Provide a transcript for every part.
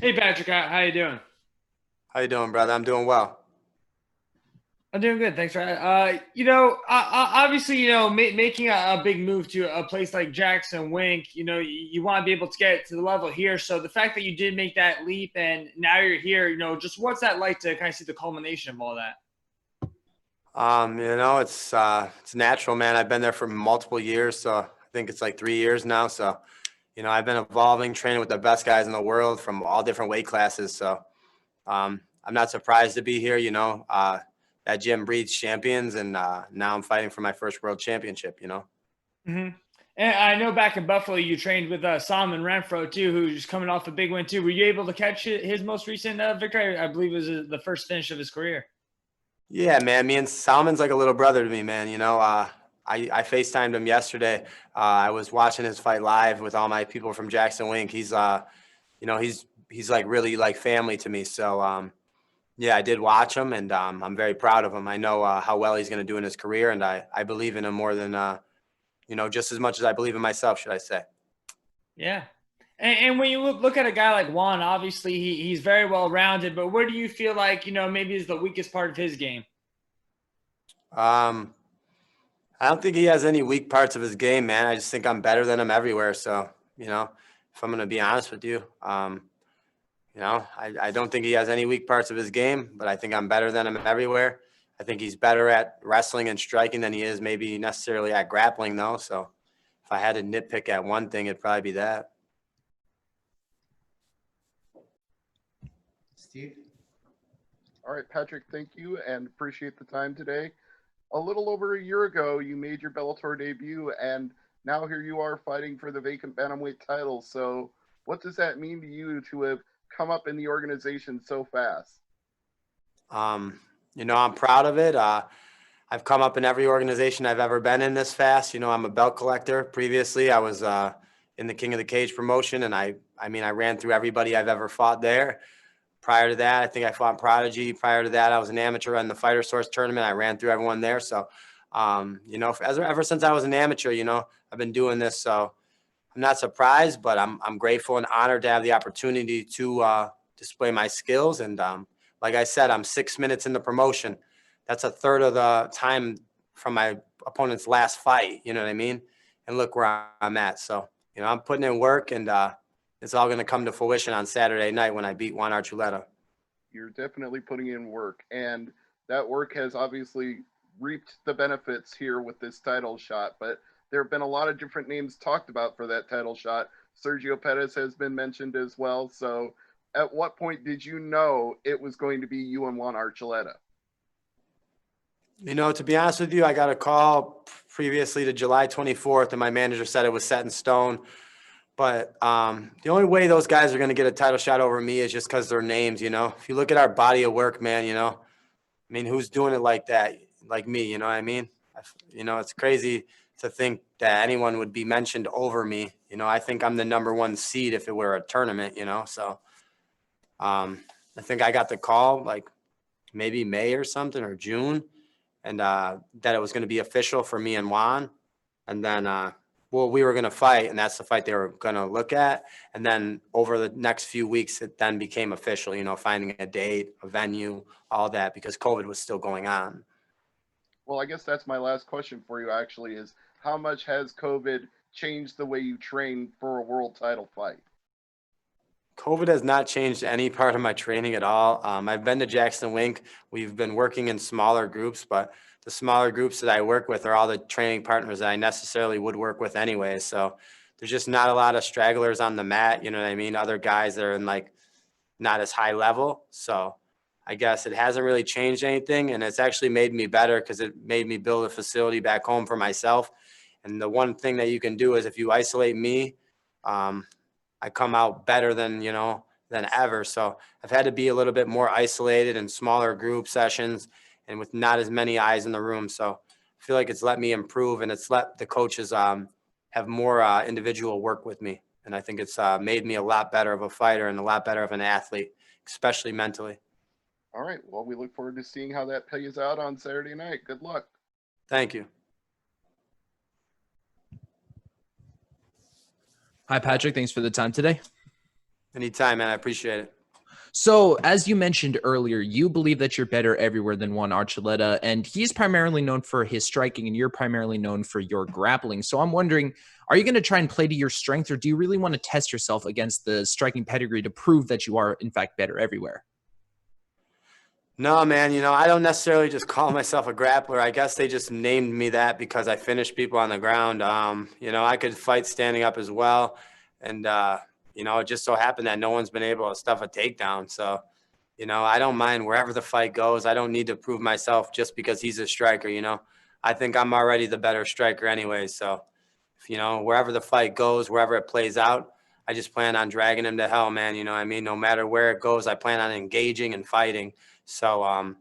Hey Patrick, how you doing? How you doing, brother? I'm doing well. I'm doing good, thanks for obviously, making a big move to a place like Jackson Wink, you want to be able to get to the level here. So the fact that you did make that leap and now you're here, just what's that like to kind of see the culmination of all that? It's natural, man. I've been there for multiple years, so I think it's like 3 years now. So, I've been evolving, training with the best guys in the world from all different weight classes. So, I'm not surprised to be here. That gym breeds champions, and now I'm fighting for my first world championship. hmm And I know back in Buffalo, you trained with Solomon Renfro too, who's coming off a big win too. Were you able to catch his most recent victory? I believe it was the first finish of his career. Yeah, man. Me and Salman's like a little brother to me, man. I FaceTimed him yesterday. I was watching his fight live with all my people from Jackson Wink. He's like really like family to me. So, yeah, I did watch him, and I'm very proud of him. I know how well he's going to do in his career, and I believe in him more than just as much as I believe in myself, should I say? Yeah. And when you look at a guy like Juan, obviously he's very well rounded, but where do you feel like, maybe is the weakest part of his game? Um, I don't think he has any weak parts of his game, man. I just think I'm better than him everywhere. So, if I'm going to be honest with you, I don't think he has any weak parts of his game, but I think I'm better than him everywhere. I think he's better at wrestling and striking than he is maybe necessarily at grappling, though. So if I had to nitpick at one thing, it'd probably be that. Steve? All right, Patrick, thank you and appreciate the time today. A little over a year ago, you made your Bellator debut, and now here you are fighting for the vacant bantamweight title. So, what does that mean to you to have come up in the organization so fast? I'm proud of it. I've come up in every organization I've ever been in this fast. I'm a belt collector. Previously, I was in the King of the Cage promotion, and I ran through everybody I've ever fought there. Prior to that, I think I fought Prodigy. Prior to that, I was an amateur in the Fighter Source tournament. I ran through everyone there. So, ever since I was an amateur, I've been doing this. So I'm not surprised, but I'm grateful and honored to have the opportunity to display my skills. And like I said, I'm 6 minutes in the promotion. That's a third of the time from my opponent's last fight. You know what I mean? And look where I'm at. So, I'm putting in work, and it's all going to come to fruition on Saturday night when I beat Juan Archuleta. You're definitely putting in work, and that work has obviously reaped the benefits here with this title shot. But there have been a lot of different names talked about for that title shot. Sergio Pettis has been mentioned as well. So, at what point did you know it was going to be you and Juan Archuleta? To be honest with you, I got a call previously to July 24th, and my manager said it was set in stone. But the only way those guys are going to get a title shot over me is just because their names. If you look at our body of work, man, who's doing it like that, like me? You know what I mean? It's crazy to think that anyone would be mentioned over me. I think I'm the number one seed if it were a tournament. So I think I got the call like maybe May or something or June, and that it was going to be official for me and Juan, and then we were going to fight, and that's the fight they were going to look at. And then over the next few weeks, it then became official, finding a date, a venue, all that, because COVID was still going on. Well, I guess that's my last question for you, actually, is how much has COVID changed the way you train for a world title fight? COVID has not changed any part of my training at all. I've been to Jackson Wink. We've been working in smaller groups, but the smaller groups that I work with are all the training partners that I necessarily would work with anyway. So there's just not a lot of stragglers on the mat. You know what I mean? Other guys that are in like not as high level. So I guess it hasn't really changed anything. And it's actually made me better because it made me build a facility back home for myself. And the one thing that you can do is if you isolate me, um, I come out better than ever. So I've had to be a little bit more isolated in smaller group sessions and with not as many eyes in the room. So I feel like it's let me improve, and it's let the coaches have more individual work with me. And I think it's made me a lot better of a fighter and a lot better of an athlete, especially mentally. All right. Well, we look forward to seeing how that plays out on Saturday night. Good luck. Thank you. Hi, Patrick. Thanks for the time today. Anytime, man. I appreciate it. So, as you mentioned earlier, you believe that you're better everywhere than Juan Archuleta, and he's primarily known for his striking, and you're primarily known for your grappling. So, I'm wondering, are you going to try and play to your strength, or do you really want to test yourself against the striking pedigree to prove that you are, in fact, better everywhere? No, man, I don't necessarily just call myself a grappler. I guess they just named me that because I finish people on the ground. I could fight standing up as well. And, it just so happened that no one's been able to stuff a takedown. So, I don't mind wherever the fight goes. I don't need to prove myself just because he's a striker, I think I'm already the better striker anyway. So, wherever the fight goes, wherever it plays out, I just plan on dragging him to hell, man. No matter where it goes, I plan on engaging and fighting. So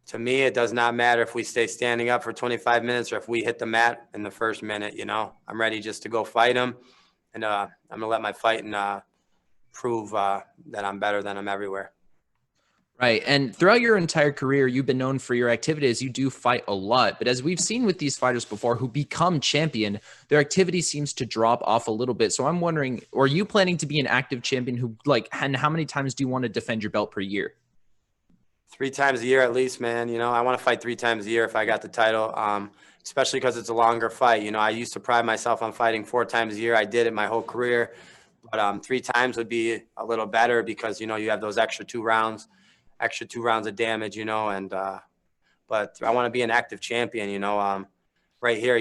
to me, it does not matter if we stay standing up for 25 minutes or if we hit the mat in the first minute. I'm ready just to go fight him, and I'm going to let my fighting prove that I'm better than him everywhere. Right. And throughout your entire career, you've been known for your activities. You do fight a lot. But as we've seen with these fighters before who become champion, their activity seems to drop off a little bit. So I'm wondering, are you planning to be an active champion and how many times do you want to defend your belt per year? 3 times a year at least, man. I want to fight 3 times a year if I got the title, especially because it's a longer fight. I used to pride myself on fighting 4 times a year. I did it my whole career. But 3 times would be a little better because, you have those extra 2 rounds of damage, but I want to be an active champion, right here,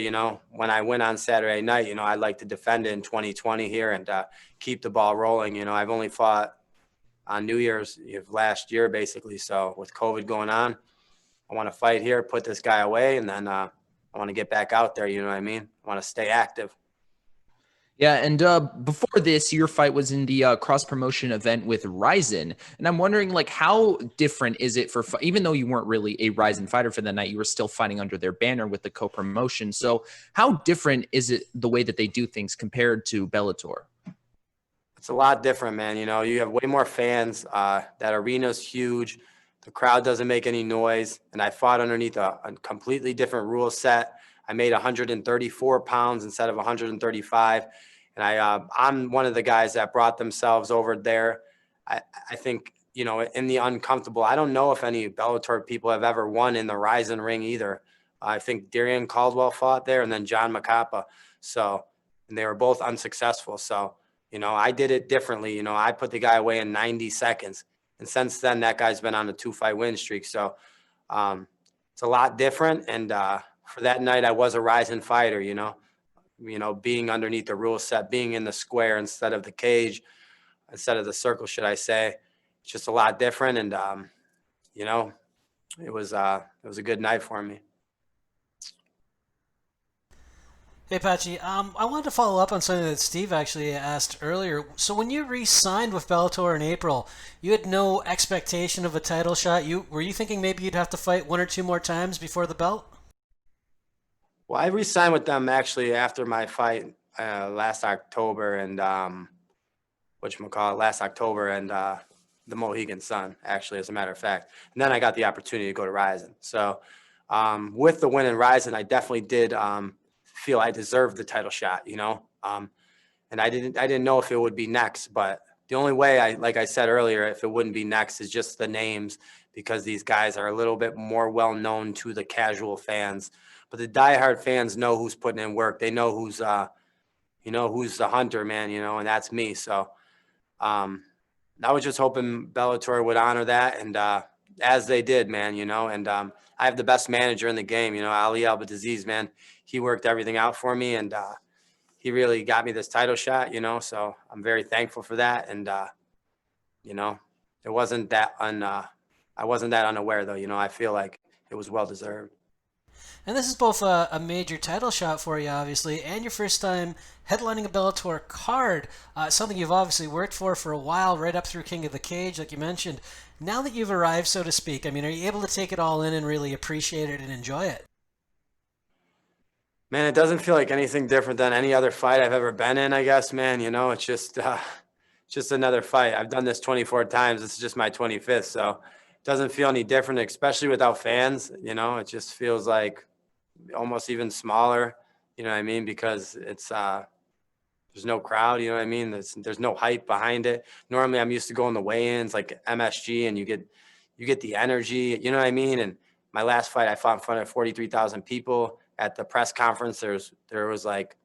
when I win on Saturday night, I'd like to defend it in 2020 here and keep the ball rolling. I've only fought on New Year's of last year, basically. So with COVID going on, I want to fight here, put this guy away, and then I want to get back out there. You know what I mean? I want to stay active. Yeah, and before this, your fight was in the cross-promotion event with Ryzen. And I'm wondering, how different is it even though you weren't really a Ryzen fighter for the night, you were still fighting under their banner with the co-promotion. So how different is it the way that they do things compared to Bellator? It's a lot different, man. You have way more fans. That arena's huge. The crowd doesn't make any noise. And I fought underneath a completely different rule set. I made 134 pounds instead of 135. And I'm one of the guys that brought themselves over there. I think, in the uncomfortable, I don't know if any Bellator people have ever won in the Ryzen ring either. I think Darian Caldwell fought there and then John Macapa. And they were both unsuccessful. So, I did it differently. I put the guy away in 90 seconds. And since then, that guy's been on a 2-fight win streak. So it's a lot different. And for that night, I was a Ryzen fighter, being underneath the rule set, being in the square instead of the cage, instead of the circle, should I say. It's just a lot different. And, it was a good night for me. Hey, Patchy. I wanted to follow up on something that Steve actually asked earlier. So when you re-signed with Bellator in April, you had no expectation of a title shot. Were you thinking maybe you'd have to fight 1 or 2 more times before the belt? Well, I re-signed with them actually after my fight last October and last October and the Mohegan Sun, actually, as a matter of fact. And then I got the opportunity to go to Ryzen. So with the win in Ryzen, I definitely did feel I deserved the title shot, and I didn't know if it would be next, but the only way like I said earlier, if it wouldn't be next is just the names, because these guys are a little bit more well known to the casual fans, but the diehard fans know who's putting in work. They know who's who's the hunter, man, and that's me. So I was just hoping Bellator would honor that, and as they did, man, and I have the best manager in the game, Ali Abdelaziz, man. He worked everything out for me, and he really got me this title shot, so I'm very thankful for that. And, it wasn't that I wasn't that unaware, though. I feel like it was well-deserved. And this is both a major title shot for you, obviously, and your first time headlining a Bellator card, something you've obviously worked for a while, right up through King of the Cage, like you mentioned. Now that you've arrived, so to speak, are you able to take it all in and really appreciate it and enjoy it? Man, it doesn't feel like anything different than any other fight I've ever been in, I guess, man. It's just another fight. I've done this 24 times. This is just my 25th, so it doesn't feel any different, especially without fans. It just feels like almost even smaller, you know what I mean? Because it's there's no crowd, you know what I mean? There's no hype behind it. Normally I'm used to going to weigh-ins like MSG, and you get the energy, you know what I mean? And my last fight, I fought in front of 43,000 people at the press conference. There was like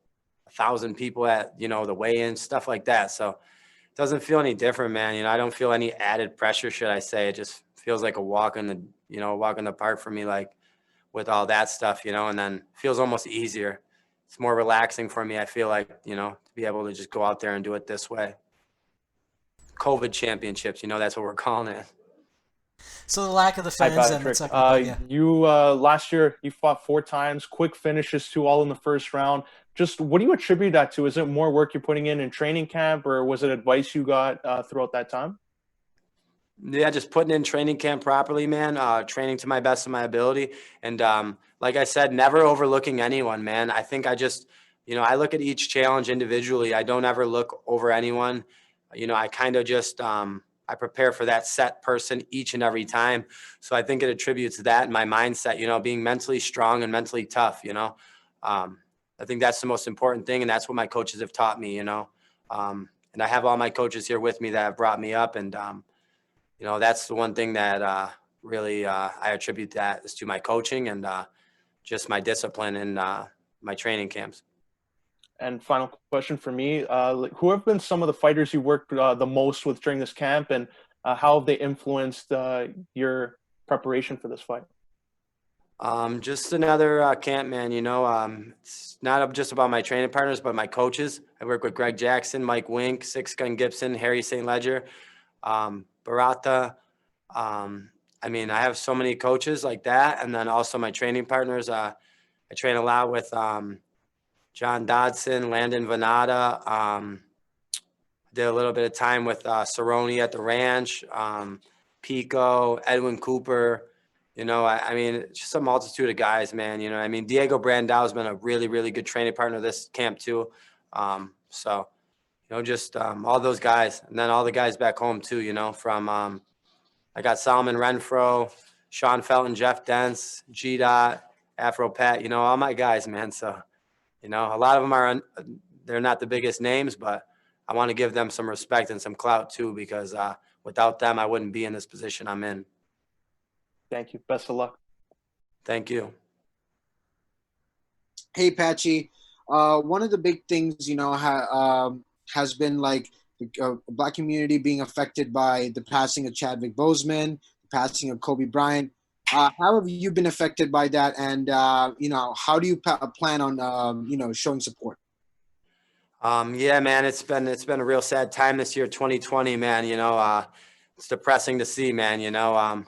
1,000 people at, you know, the weigh-in, stuff like that. So it doesn't feel any different, man. You know, I don't feel any added pressure, should I say. It just feels like a walk in the park for me, like with all that stuff, you know, and then feels almost easier. It's more relaxing for me. I feel like, you know, to be able to just go out there and do it this way. COVID championships, you know, that's what we're calling it. So the lack of the Hi, fans and Patrick. You last year you fought 4 times, quick finishes too, all in the first round. Just what do you attribute that to? Is it more work you're putting in training camp, or was it advice you got throughout that time? Yeah, just putting in training camp properly, man. Training to my best of my ability, and like I said, never overlooking anyone, man. I think I just, you know, I look at each challenge individually. I don't ever look over anyone. You know, I kind of just I prepare for that set person each and every time. So I think it attributes to that in my mindset, you know, being mentally strong and mentally tough, you know. I think that's the most important thing, and that's what my coaches have taught me, you know. And I have all my coaches here with me that have brought me up, and you know, that's the one thing that really I attribute that is to my coaching and just my discipline and my training camps. And final question for me, who have been some of the fighters you worked the most with during this camp, and how have they influenced your preparation for this fight? Just another camp, man. You know, it's not just about my training partners, but my coaches. I work with Greg Jackson, Mike Wink, Six Gun Gibson, Harry St. Ledger, Barata. I mean, I have so many coaches like that. And then also my training partners. I train a lot with John Dodson, Landon Venata. Did a little bit of time with Cerrone at the ranch, Pico, Edwin Cooper. You know, I mean, it's just a multitude of guys, man. You know, I mean, Diego Brandao has been a really, really good training partner this camp too. So, you know, just all those guys, and then all the guys back home too. You know, from I got Solomon Renfro, Sean Felton, Jeff Dents, G Dot, Afro Pat. You know, all my guys, man. So, you know, a lot of them they're not the biggest names, but I want to give them some respect and some clout too, because without them, I wouldn't be in this position I'm in. Thank you. Best of luck. Thank you. Hey, Patchy. One of the big things, you know, has been like the Black community being affected by the passing of Chadwick Boseman, the passing of Kobe Bryant. How have you been affected by that? And, you know, how do you plan on, you know, showing support? Yeah, man, it's been a real sad time this year, 2020, man. You know, it's depressing to see, man, you know,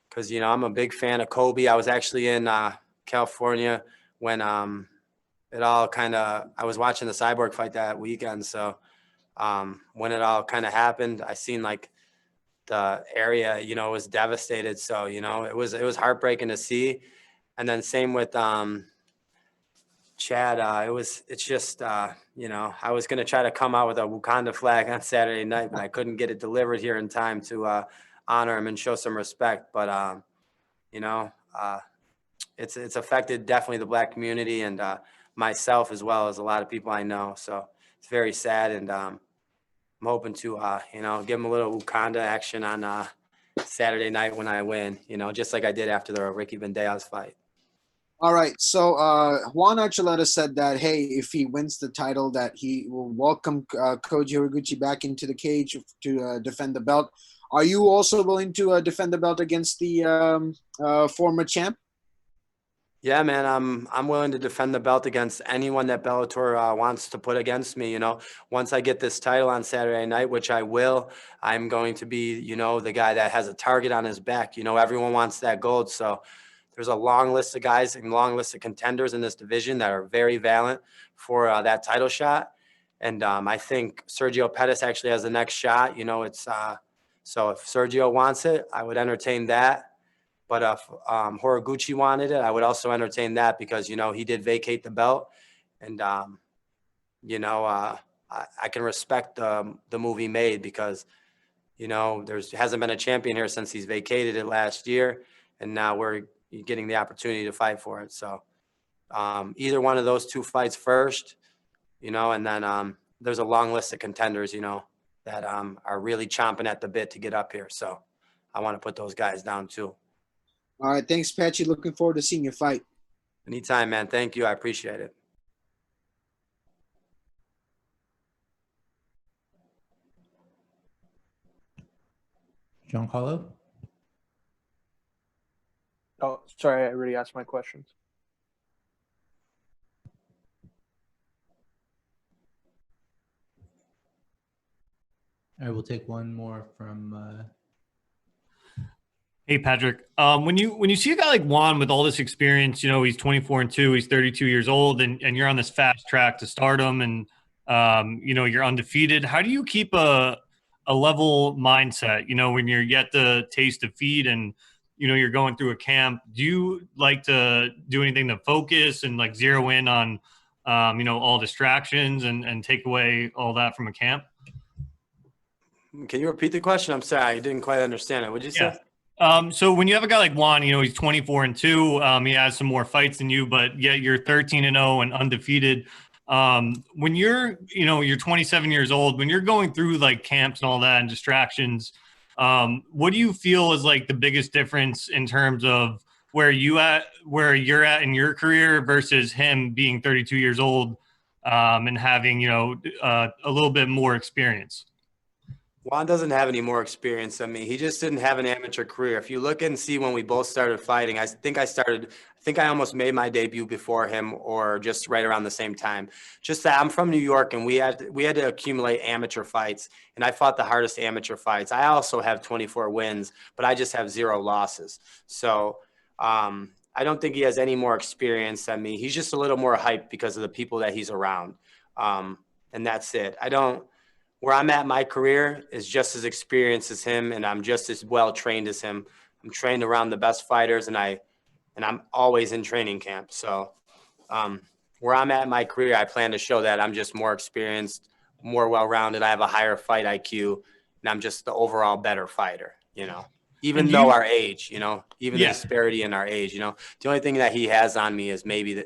because, you know, I'm a big fan of Kobe. I was actually in California when it all kind of, I was watching the Cyborg fight that weekend. So when it all kind of happened, I seen like the area, you know, was devastated. So, you know, it was heartbreaking to see. And then same with Chad, it's just, you know, I was going to try to come out with a Wakanda flag on Saturday night, but I couldn't get it delivered here in time to honor him and show some respect. But, you know, it's affected definitely the Black community and myself, as well as a lot of people I know. So it's very sad. And I'm hoping to, you know, give him a little Wakanda action on Saturday night when I win, you know, just like I did after the Ricky Bandejas fight. All right. So Juan Archuleta said that, hey, if he wins the title, that he will welcome Koji Horiguchi back into the cage to defend the belt. Are you also willing to defend the belt against the former champ? Yeah, man, I'm willing to defend the belt against anyone that Bellator wants to put against me. You know, once I get this title on Saturday night, which I will, I'm going to be, you know, the guy that has a target on his back. You know, everyone wants that gold. So there's a long list of guys and long list of contenders in this division that are very valiant for that title shot. And I think Sergio Pettis actually has the next shot. You know, it's so if Sergio wants it, I would entertain that. But if Horiguchi wanted it, I would also entertain that, because, you know, he did vacate the belt. And, you know, I can respect the move he made, because, you know, hasn't been a champion here since he's vacated it last year. And now we're getting the opportunity to fight for it. So either one of those two fights first, you know, and then there's a long list of contenders, you know, that are really chomping at the bit to get up here. So I want to put those guys down too. All right, thanks, Patchy. Looking forward to seeing your fight. Anytime, man. Thank you. I appreciate it. Giancarlo? Oh, sorry, I already asked my questions. All right, we'll take one more from Hey, Patrick. When you see a guy like Juan with all this experience, you know, he's 24-2, he's 32 years old, and you're on this fast track to stardom, and you know, you're undefeated. How do you keep a level mindset, you know, when you're yet to taste defeat and, you know, you're going through a camp? Do you like to do anything to focus and like zero in on, you know, all distractions and take away all that from a camp? Can you repeat the question? I'm sorry. I didn't quite understand it. What'd you say? So when you have a guy like Juan, you know, he's 24-2, he has some more fights than you, but yet you're 13-0 and undefeated. When you're, you know, you're 27 years old, when you're going through like camps and all that and distractions, what do you feel is like the biggest difference in terms of where you're at in your career versus him being 32 years old, and having, you know, a little bit more experience? Juan doesn't have any more experience than me. He just didn't have an amateur career. If you look and see when we both started fighting, I think I almost made my debut before him or just right around the same time. Just that I'm from New York and we had to accumulate amateur fights, and I fought the hardest amateur fights. I also have 24 wins, but I just have 0 losses. So I don't think he has any more experience than me. He's just a little more hyped because of the people that he's around. And that's it. Where I'm at in my career is just as experienced as him, and I'm just as well trained as him. I'm trained around the best fighters, and I'm always in training camp. So where I'm at in my career, I plan to show that I'm just more experienced, more well-rounded. I have a higher fight IQ, and I'm just the overall better fighter, you know, even though our age, you know, even the disparity in our age, you know. The only thing that he has on me is maybe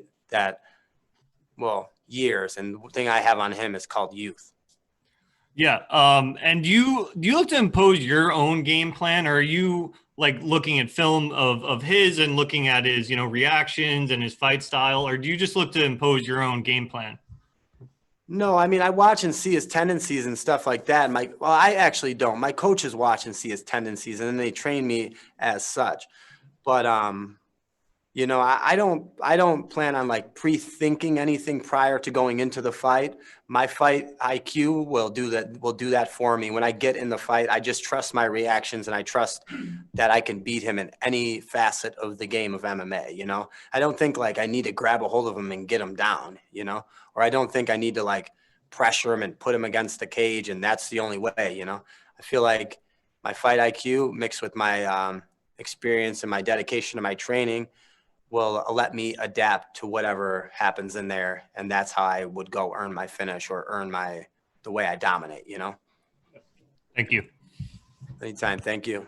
years, and the thing I have on him is called youth. Yeah. And do you look to impose your own game plan, or are you like looking at film of his and looking at his, you know, reactions and his fight style, or do you just look to impose your own game plan? No, I mean, I watch and see his tendencies and stuff like that. I actually don't. My coaches watch and see his tendencies, and then they train me as such. But you know, I don't plan on like pre-thinking anything prior to going into the fight. My fight IQ will do that for me. When I get in the fight, I just trust my reactions, and I trust that I can beat him in any facet of the game of MMA, you know? I don't think like I need to grab a hold of him and get him down, you know? Or I don't think I need to like pressure him and put him against the cage, and that's the only way, you know? I feel like my fight IQ mixed with my experience and my dedication to my training will let me adapt to whatever happens in there. And that's how I would go earn my finish or earn the way I dominate, you know? Thank you. Anytime. Thank you.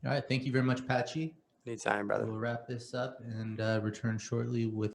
All right, thank you very much, Patchy. Anytime, brother. We'll wrap this up and return shortly with